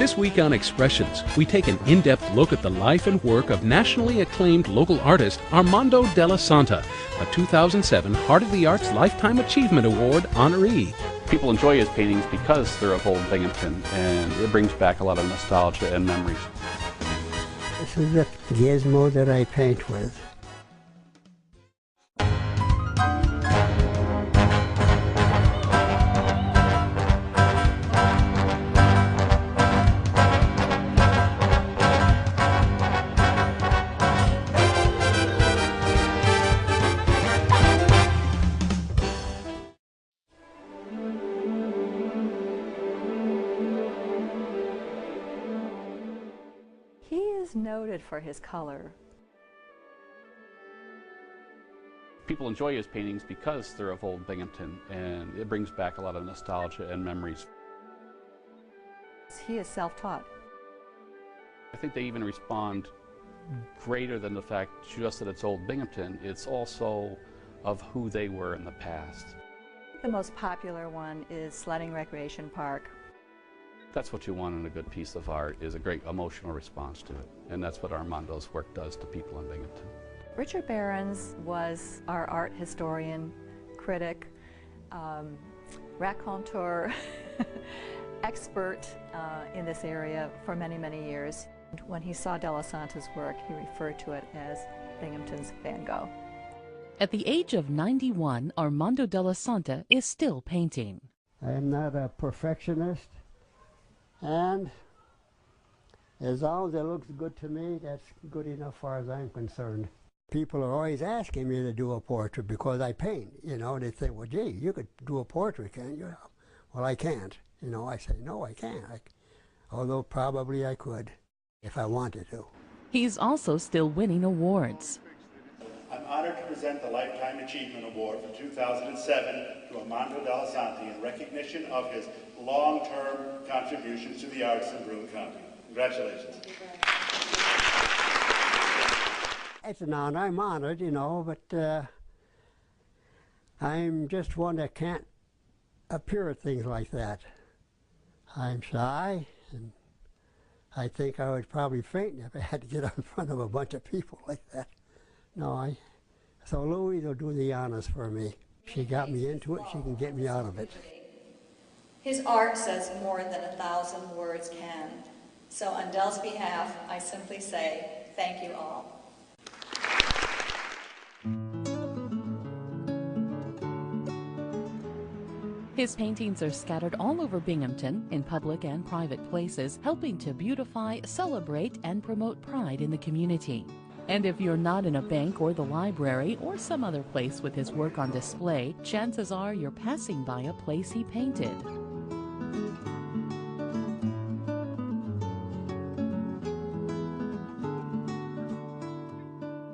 This week on Expressions, we take an in-depth look at the life and work of nationally acclaimed local artist Armondo Dellasanta, a 2007 Heart of the Arts Lifetime Achievement Award honoree. People enjoy his paintings because they're of old Binghamton, and it brings back a lot of nostalgia and memories. This is the gizmo that I paint with. He is noted for his color. People enjoy his paintings because they're of old Binghamton, and it brings back a lot of nostalgia and memories. He is self-taught. I think they even respond greater than the fact just that it's old Binghamton. It's also of who they were in the past. The most popular one is Sledding Recreation Park. That's what you want in a good piece of art, is a great emotional response to it. And that's what Armondo's work does to people in Binghamton. Richard Behrens was our art historian, critic, raconteur, expert in this area for many, many years. When he saw Dellasanta's work, he referred to it as Binghamton's Van Gogh. At the age of 91, Armondo Dellasanta is still painting. I am not a perfectionist, and as long as it looks good to me, that's good enough as far as I'm concerned. People are always asking me to do a portrait because I paint, you know. They say, well, gee, you could do a portrait, can't you? Well, I can't. You know, I say, no, I can't. Although probably I could if I wanted to. He's also still winning awards. I'm honored to present the Lifetime Achievement Award for 2007 to Armondo Dellasanta in recognition of his long-term contributions to the arts in Broome County. Congratulations. It's an honor. I'm honored, you know, but I'm just one that can't appear at things like that. I'm shy, and I think I would probably faint if I had to get up in front of a bunch of people like that. No, so Louise will do the honors for me. She got me into it, she can get me out of it. His art says more than 1,000 words can. So on Dell's behalf, I simply say, thank you all. His paintings are scattered all over Binghamton in public and private places, helping to beautify, celebrate, and promote pride in the community. And if you're not in a bank or the library or some other place with his work on display, chances are you're passing by a place he painted.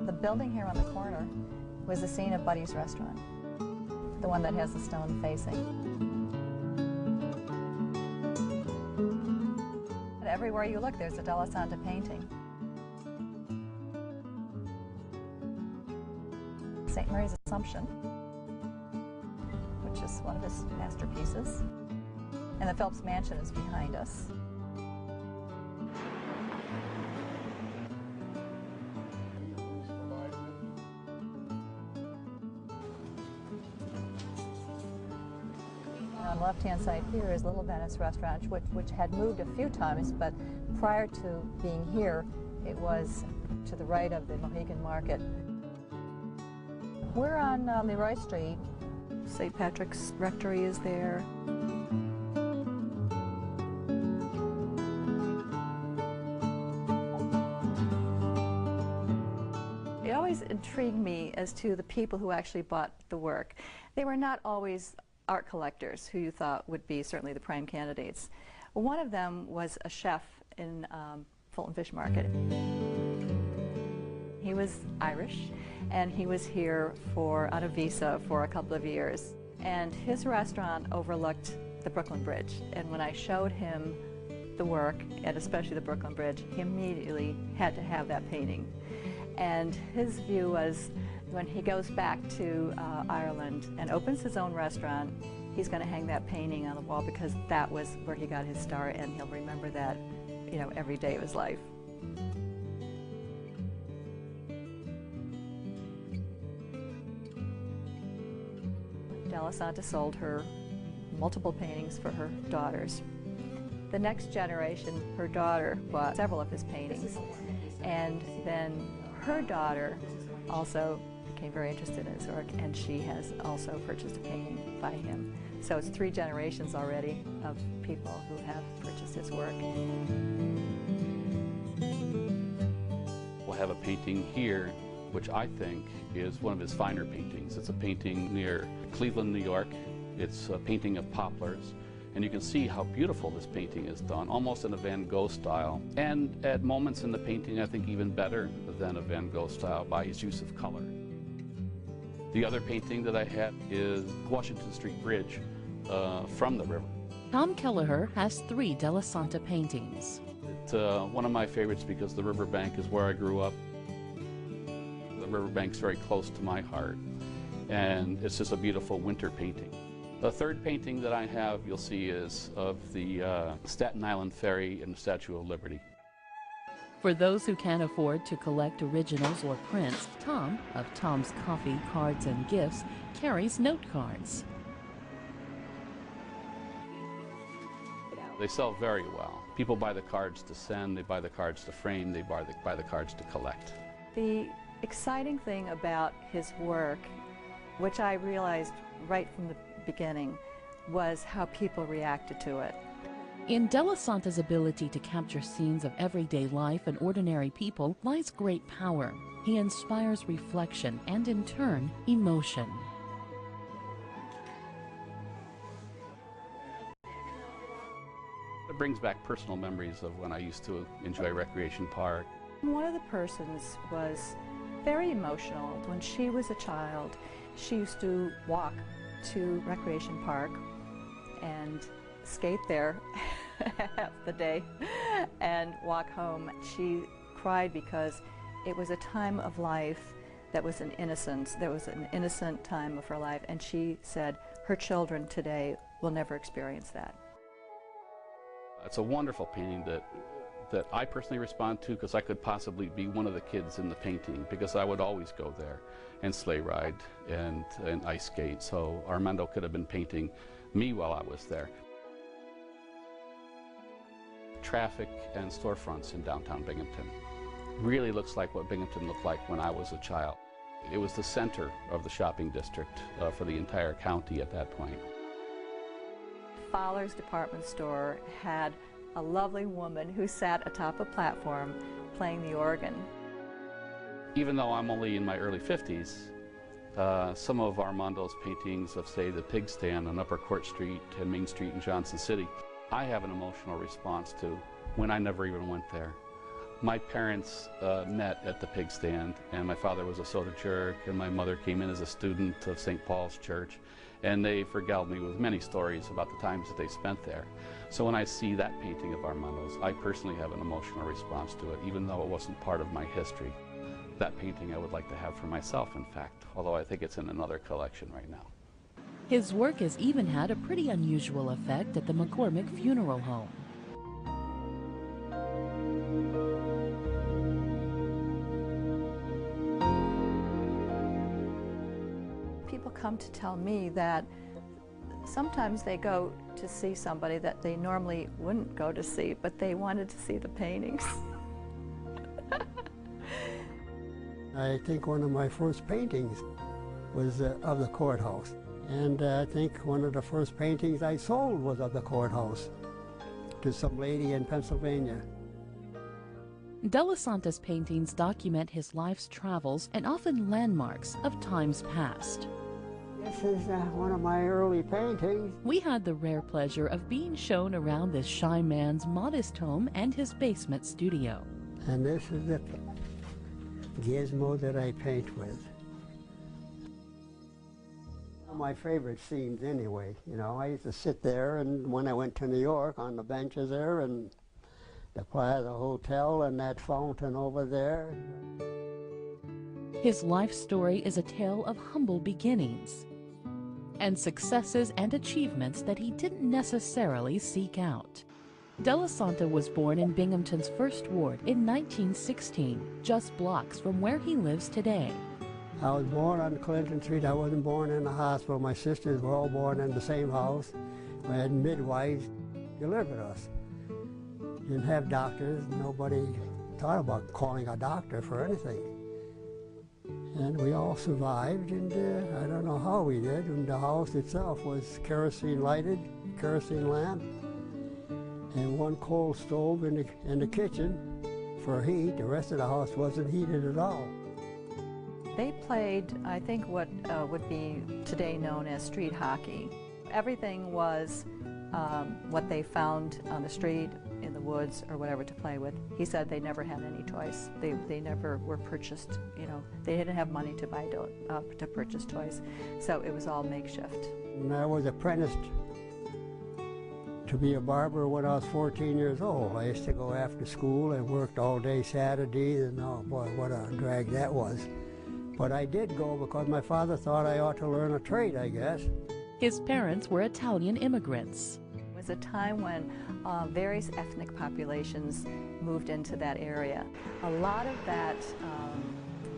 The building here on the corner was the scene of Buddy's restaurant, the one that has the stone facing. And everywhere you look, there's a Dellasanta painting. St. Mary's Assumption, which is one of his masterpieces. And the Phelps Mansion is behind us. On the left-hand side here is Little Venice Restaurant, which had moved a few times, but prior to being here, it was to the right of the Mohegan Market. We're on Leroy Street. St. Patrick's Rectory is there. It always intrigued me as to the people who actually bought the work. They were not always art collectors who you thought would be certainly the prime candidates. One of them was a chef in Fulton Fish Market. He was Irish, and he was here on a visa for a couple of years. And his restaurant overlooked the Brooklyn Bridge. And when I showed him the work, and especially the Brooklyn Bridge, he immediately had to have that painting. And his view was, when he goes back to Ireland and opens his own restaurant, he's going to hang that painting on the wall because that was where he got his start, and he'll remember that every day of his life. Dellasanta sold her multiple paintings for her daughters. The next generation, her daughter bought several of his paintings, and then her daughter also became very interested in his work, and she has also purchased a painting by him. So it's 3 generations already of people who have purchased his work. We'll have a painting here, which I think is one of his finer paintings. It's a painting near Cleveland, New York. It's a painting of poplars. And you can see how beautiful this painting is done, almost in a Van Gogh style. And at moments in the painting, I think even better than a Van Gogh style by his use of color. The other painting that I have is Washington Street Bridge from the river. Tom Kelleher has 3 Dellasanta paintings. It's one of my favorites because the riverbank is where I grew up. The riverbank's very close to my heart, and it's just a beautiful winter painting. The third painting that I have, you'll see, is of the Staten Island Ferry and the Statue of Liberty. For those who can't afford to collect originals or prints, Tom, of Tom's Coffee, Cards, and Gifts, carries note cards. They sell very well. People buy the cards to send, they buy the cards to frame, they buy the cards to collect. The exciting thing about his work, which I realized right from the beginning, was how people reacted to it. In Dellasanta's ability to capture scenes of everyday life and ordinary people lies great power. He inspires reflection and, in turn, emotion. It brings back personal memories of when I used to enjoy Recreation Park. One of the persons was very emotional. When she was a child, she used to walk to Recreation Park and skate there half the day and walk home. She cried because it was a time of life that was an innocence. There was an innocent time of her life, and she said her children today will never experience that. It's a wonderful painting that I personally respond to because I could possibly be one of the kids in the painting, because I would always go there and sleigh ride and ice skate. So Armondo could have been painting me while I was there. Traffic and storefronts in downtown Binghamton really looks like what Binghamton looked like when I was a child. It was the center of the shopping district for the entire county at that point. Fowler's department store had a lovely woman who sat atop a platform playing the organ. Even though I'm only in my early 50s, some of Armondo's paintings of, say, the pig stand on Upper Court Street and Main Street in Johnson City, I have an emotional response to when I never even went there. My parents met at the pig stand, and my father was a soda jerk, and my mother came in as a student of St. Paul's Church, and they regaled me with many stories about the times that they spent there. So when I see that painting of Armondo's, I personally have an emotional response to it, even though it wasn't part of my history. That painting I would like to have for myself, in fact, although I think it's in another collection right now. His work has even had a pretty unusual effect at the McCormick Funeral Home. People come to tell me that sometimes they go to see somebody that they normally wouldn't go to see, but they wanted to see the paintings. I think one of my first paintings was of the courthouse. And I think one of the first paintings I sold was of the courthouse to some lady in Pennsylvania. Dellasanta's paintings document his life's travels and often landmarks of times past. This is one of my early paintings. We had the rare pleasure of being shown around this shy man's modest home and his basement studio. And this is the gizmo that I paint with. My favorite scenes anyway, you know. I used to sit there, and when I went to New York, on the benches there, and the Plaza Hotel and that fountain over there. His life story is a tale of humble beginnings and successes and achievements that he didn't necessarily seek out. Dellasanta was born in Binghamton's First Ward in 1916, just blocks from where he lives today. I was born on Clinton Street. I wasn't born in the hospital. My sisters were all born in the same house. We had midwives delivered us. Didn't have doctors. Nobody thought about calling a doctor for anything. And we all survived, and I don't know how we did. And the house itself was kerosene lighted, kerosene lamp, and one coal stove in the kitchen for heat. The rest of the house wasn't heated at all. They played, I think, what would be today known as street hockey. Everything was what they found on the street, in the woods, or whatever to play with. He said they never had any toys. They never were purchased, you know. They didn't have money to buy to purchase toys, so it was all makeshift. And I was apprenticed to be a barber when I was 14 years old. I used to go after school and worked all day Saturdays, and oh boy, what a drag that was. But I did go because my father thought I ought to learn a trade, I guess. His parents were Italian immigrants. It was a time when various ethnic populations moved into that area. A lot of that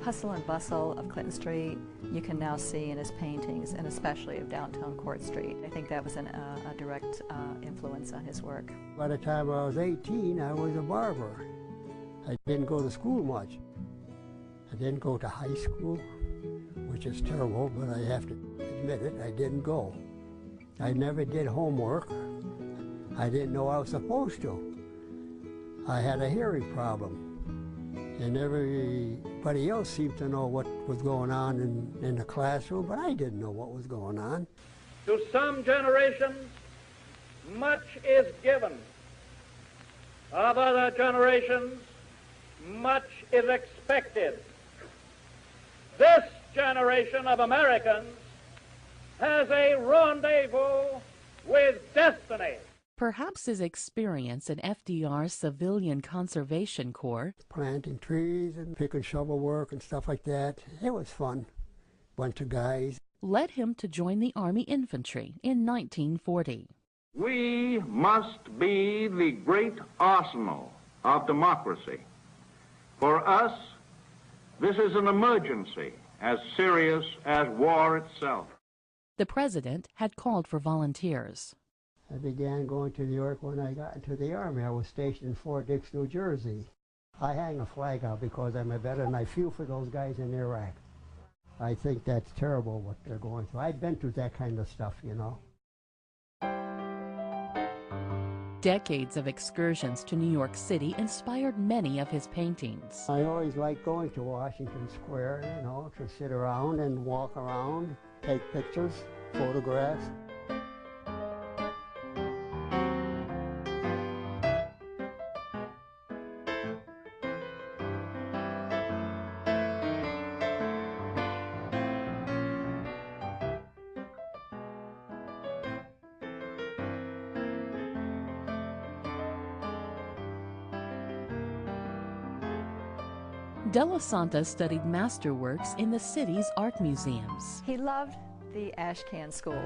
hustle and bustle of Clinton Street you can now see in his paintings, and especially of downtown Court Street. I think that was a direct influence on his work. By the time I was 18, I was a barber. I didn't go to school much. I didn't go to high school, which is terrible, but I have to admit it, I didn't go. I never did homework. I didn't know I was supposed to. I had a hearing problem, and everybody else seemed to know what was going on in the classroom, but I didn't know what was going on. To some generations, much is given. Of other generations, much is expected. This generation of Americans has a rendezvous with destiny. Perhaps his experience in FDR's Civilian Conservation Corps, planting trees and pick and shovel work and stuff like that, it was fun. Bunch of guys. Led him to join the Army Infantry in 1940. We must be the great arsenal of democracy. For us, this is an emergency as serious as war itself. The president had called for volunteers. I began going to New York when I got into the Army. I was stationed in Fort Dix, New Jersey. I hang a flag out because I'm a veteran. I feel for those guys in Iraq. I think that's terrible what they're going through. I've been through that kind of stuff, you know. Decades of excursions to New York City inspired many of his paintings. I always liked going to Washington Square, you know, to sit around and walk around, take pictures, photographs. Dellasanta studied masterworks in the city's art museums. He loved the Ashcan School,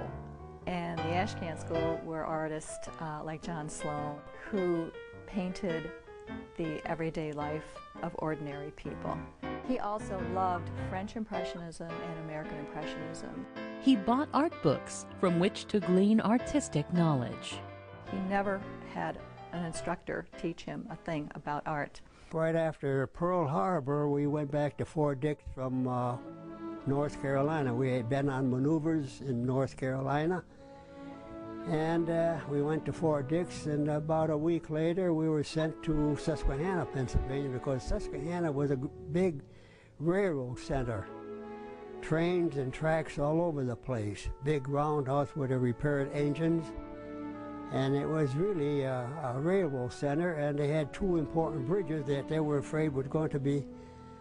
and the Ashcan School were artists like John Sloan who painted the everyday life of ordinary people. He also loved French Impressionism and American Impressionism. He bought art books from which to glean artistic knowledge. He never had an instructor teach him a thing about art. Right after Pearl Harbor, we went back to Fort Dix from North Carolina. We had been on maneuvers in North Carolina, and we went to Fort Dix, and about a week later we were sent to Susquehanna, Pennsylvania, because Susquehanna was a big railroad center. Trains and tracks all over the place. Big roundhouse where they repaired engines. And it was really a railroad center, and they had two important bridges that they were afraid were going to be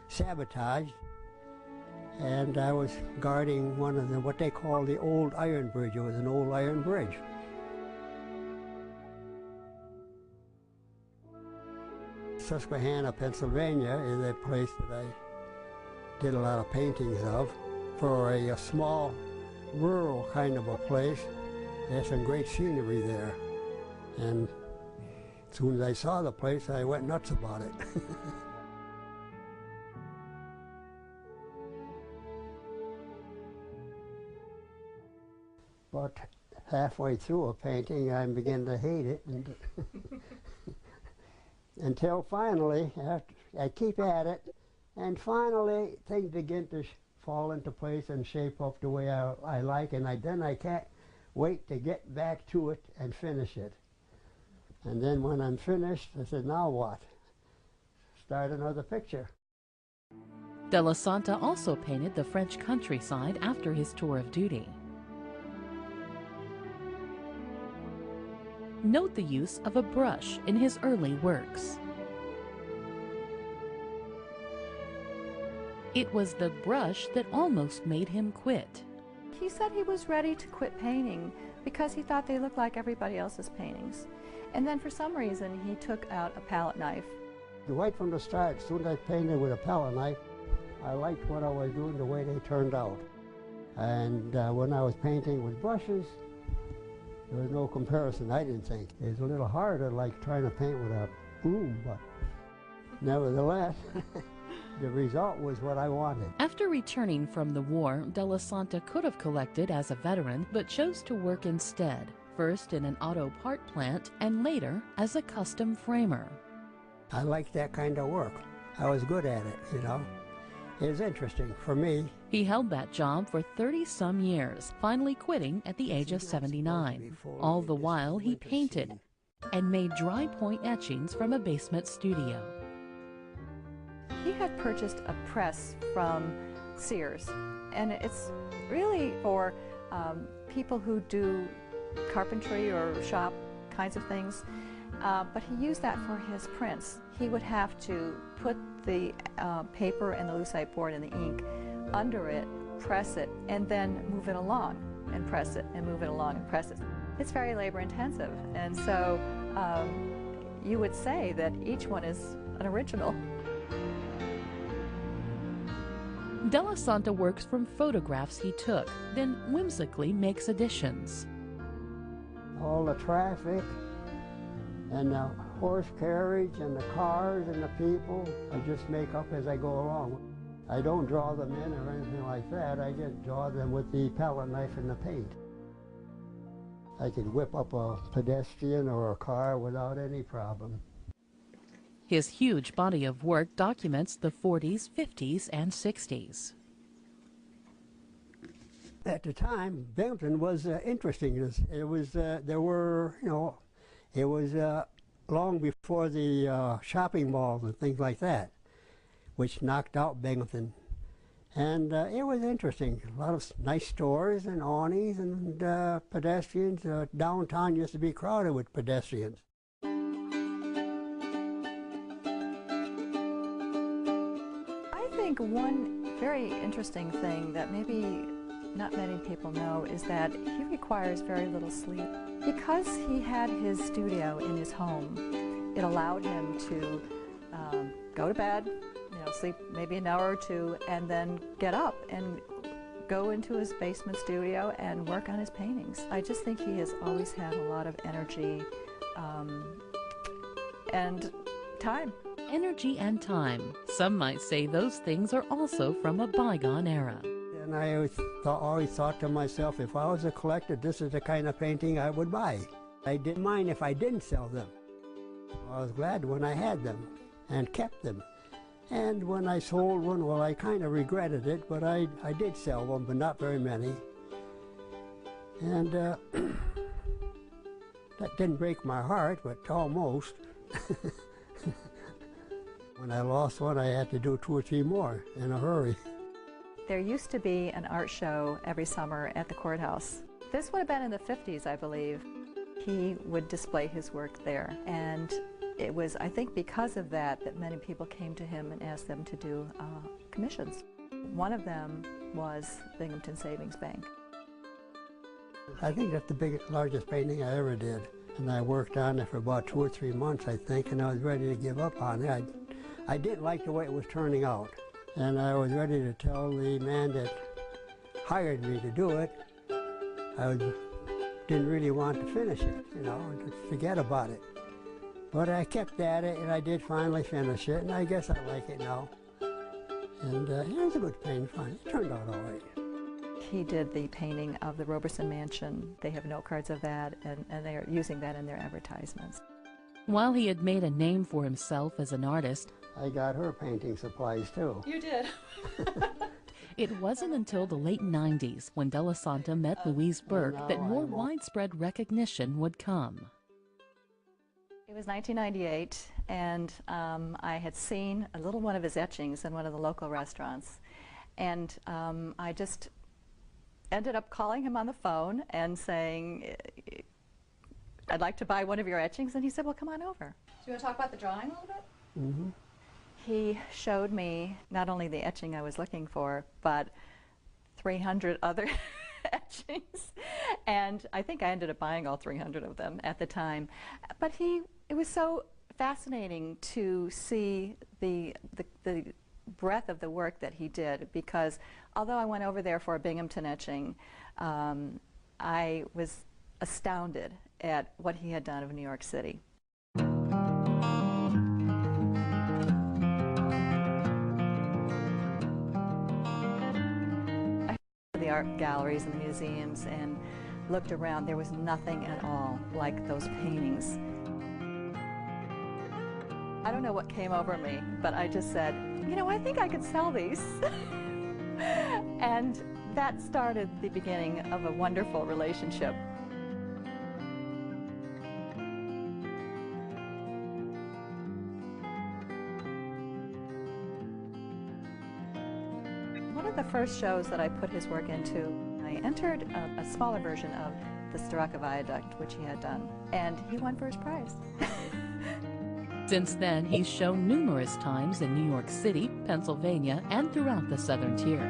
sabotaged. And I was guarding one of them, what they call the old iron bridge. It was an old iron bridge. Susquehanna, Pennsylvania is a place that I did a lot of paintings of. For a small rural kind of a place, there's some great scenery there. And As soon as I saw the place, I went nuts about it. But halfway through a painting, I begin to hate it. And until finally, after I keep at it, and finally things begin to fall into place and shape up the way I like, and then I can't wait to get back to it and finish it. And then when I'm finished, I said, now what? Start another picture. Dellasanta also painted the French countryside after his tour of duty. Note the use of a brush in his early works. It was the brush that almost made him quit. He said he was ready to quit painting because he thought they looked like everybody else's paintings. And then for some reason he took out a palette knife. Right from the start, as soon as I painted with a palette knife, I liked what I was doing, the way they turned out. And when I was painting with brushes, there was no comparison, I didn't think. It was a little harder, like trying to paint with a broom, but nevertheless, the result was what I wanted. After returning from the war, Dellasanta could have collected as a veteran, but chose to work instead, first in an auto part plant and later as a custom framer. I liked that kind of work. I was good at it, you know. It was interesting for me. He held that job for 30-some years, finally quitting at the age of 79. All the while, he painted and made dry point etchings from a basement studio. He had purchased a press from Sears, and it's really for people who do carpentry or shop kinds of things, but he used that for his prints. He would have to put the paper and the lucite board and the ink under it, press it, and then move it along and press it and move it along and press it. It's very labor intensive, and so you would say that each one is an original. Dellasanta works from photographs he took, then whimsically makes additions. All the traffic and the horse carriage and the cars and the people, I just make up as I go along. I don't draw them in or anything like that. I just draw them with the palette knife and the paint. I could whip up a pedestrian or a car without any problem. His huge body of work documents the 40s, 50s, and 60s. At the time, Binghamton was interesting. It was there were, you know, it was long before the shopping malls and things like that, which knocked out Binghamton. And it was interesting. A lot of nice stores and awnings and pedestrians. Downtown used to be crowded with pedestrians. I think one very interesting thing that maybe not many people know is that he requires very little sleep. Because he had his studio in his home, it allowed him to go to bed, sleep maybe an hour or two, and then get up and go into his basement studio and work on his paintings. I just think he has always had a lot of energy and time. Energy and time. Some might say those things are also from a bygone era. And I always thought to myself, if I was a collector, this is the kind of painting I would buy. I didn't mind if I didn't sell them. I was glad when I had them and kept them. And when I sold one, well, I kind of regretted it, but I did sell one, but not very many. And that didn't break my heart, but almost. When I lost one, I had to do 2 or 3 more in a hurry. There used to be an art show every summer at the courthouse. This would have been in the 50s, I believe. He would display his work there, and it was, I think, because of that that many people came to him and asked them to do commissions. One of them was Binghamton Savings Bank. I think that's the largest painting I ever did, and I worked on it for about 2 or 3 months, I think, and I was ready to give up on it. I didn't like the way it was turning out, and I was ready to tell the man that hired me to do it I didn't really want to finish it, and just forget about it. But I kept at it, and I did finally finish it, and I guess I like it now. And it was a good painting, fine. It turned out all right. He did the painting of the Roberson Mansion. They have note cards of that, and they are using that in their advertisements. While he had made a name for himself as an artist, I got her painting supplies, too. You did? it wasn't until the late 90s when Dellasanta met Louise Burke that more widespread recognition would come. It was 1998, and I had seen a little one of his etchings in one of the local restaurants. And I just ended up calling him on the phone and saying, I'd like to buy one of your etchings. And he said, well, come on over. Do you want to talk about the drawing a little bit? Mm-hmm. He showed me not only the etching I was looking for, but 300 other etchings. And I think I ended up buying all 300 of them at the time. But it was so fascinating to see the breadth of the work that he did, because although I went over there for a Binghamton etching, I was astounded at what he had done of New York City. The art galleries and the museums and looked around. There was nothing at all like those paintings. I don't know what came over me, but I just said, you know, I think I could sell these. And that started the beginning of a wonderful relationship. One of the first shows that I put his work into, I entered a smaller version of the Staraka Viaduct, which he had done, and he won first prize. Since then, he's shown numerous times in New York City, Pennsylvania, and throughout the Southern Tier.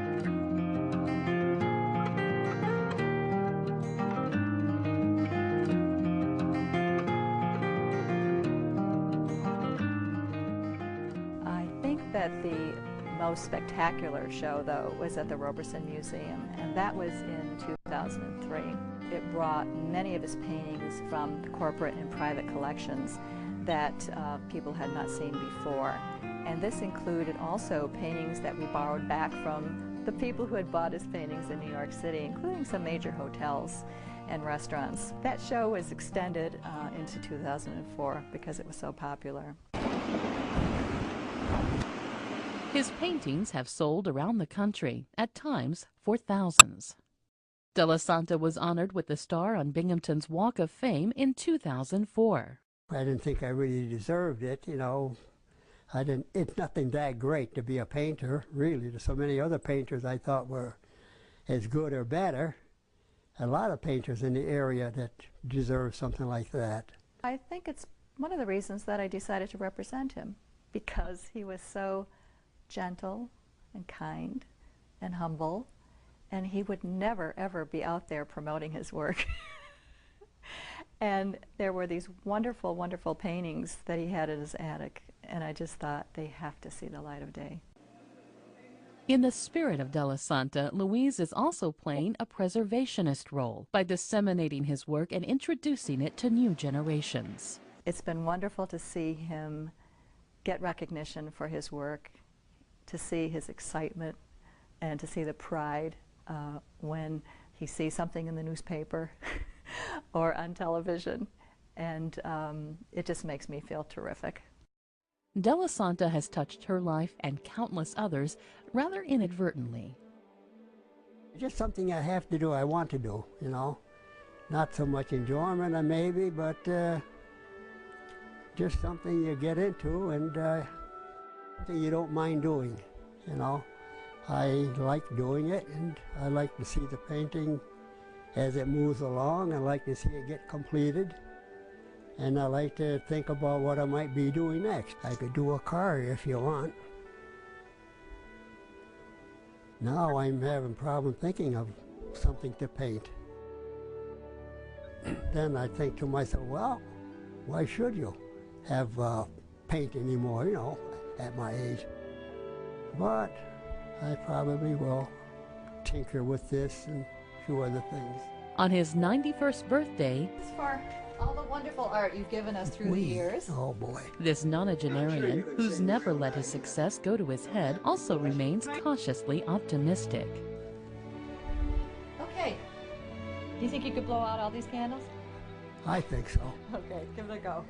I think that the most spectacular show, though, was at the Roberson Museum, and that was in 2003. It brought many of his paintings from corporate and private collections that people had not seen before. And this included also paintings that we borrowed back from the people who had bought his paintings in New York City, including some major hotels and restaurants. That show was extended into 2004 because it was so popular. His paintings have sold around the country, at times for thousands. Dellasanta was honored with the star on Binghamton's Walk of Fame in 2004. I didn't think I really deserved it, you know. It's nothing that great to be a painter, really. There's so many other painters I thought were as good or better. A lot of painters in the area that deserve something like that. I think it's one of the reasons that I decided to represent him, because he was so gentle and kind and humble, and he would never, ever be out there promoting his work. And there were these wonderful, wonderful paintings that he had in his attic, and I just thought they have to see the light of day. In the spirit of Dellasanta, Louise is also playing a preservationist role by disseminating his work and introducing it to new generations. It's been wonderful to see him get recognition for his work, to see his excitement, and to see the pride when he sees something in the newspaper or on television, and it just makes me feel terrific. Dellasanta has touched her life and countless others rather inadvertently. Just something I have to do, I want to do, you know. Not so much enjoyment maybe, but just something you get into and something you don't mind doing, you know. I like doing it, and I like to see the painting as it moves along. I like to see it get completed, and I like to think about what I might be doing next. I could do a car if you want. Now I'm having problem thinking of something to paint. Then I think to myself, well, why should you have paint anymore, you know, at my age? But I probably will tinker with this and a few other things. On his 91st birthday, It's for all all the wonderful art you've given us through the years. Oh boy. This nonagenarian, who's never let his success go to his head, also remains cautiously optimistic. Okay. Do you think you could blow out all these candles? I think so. Okay, give it a go.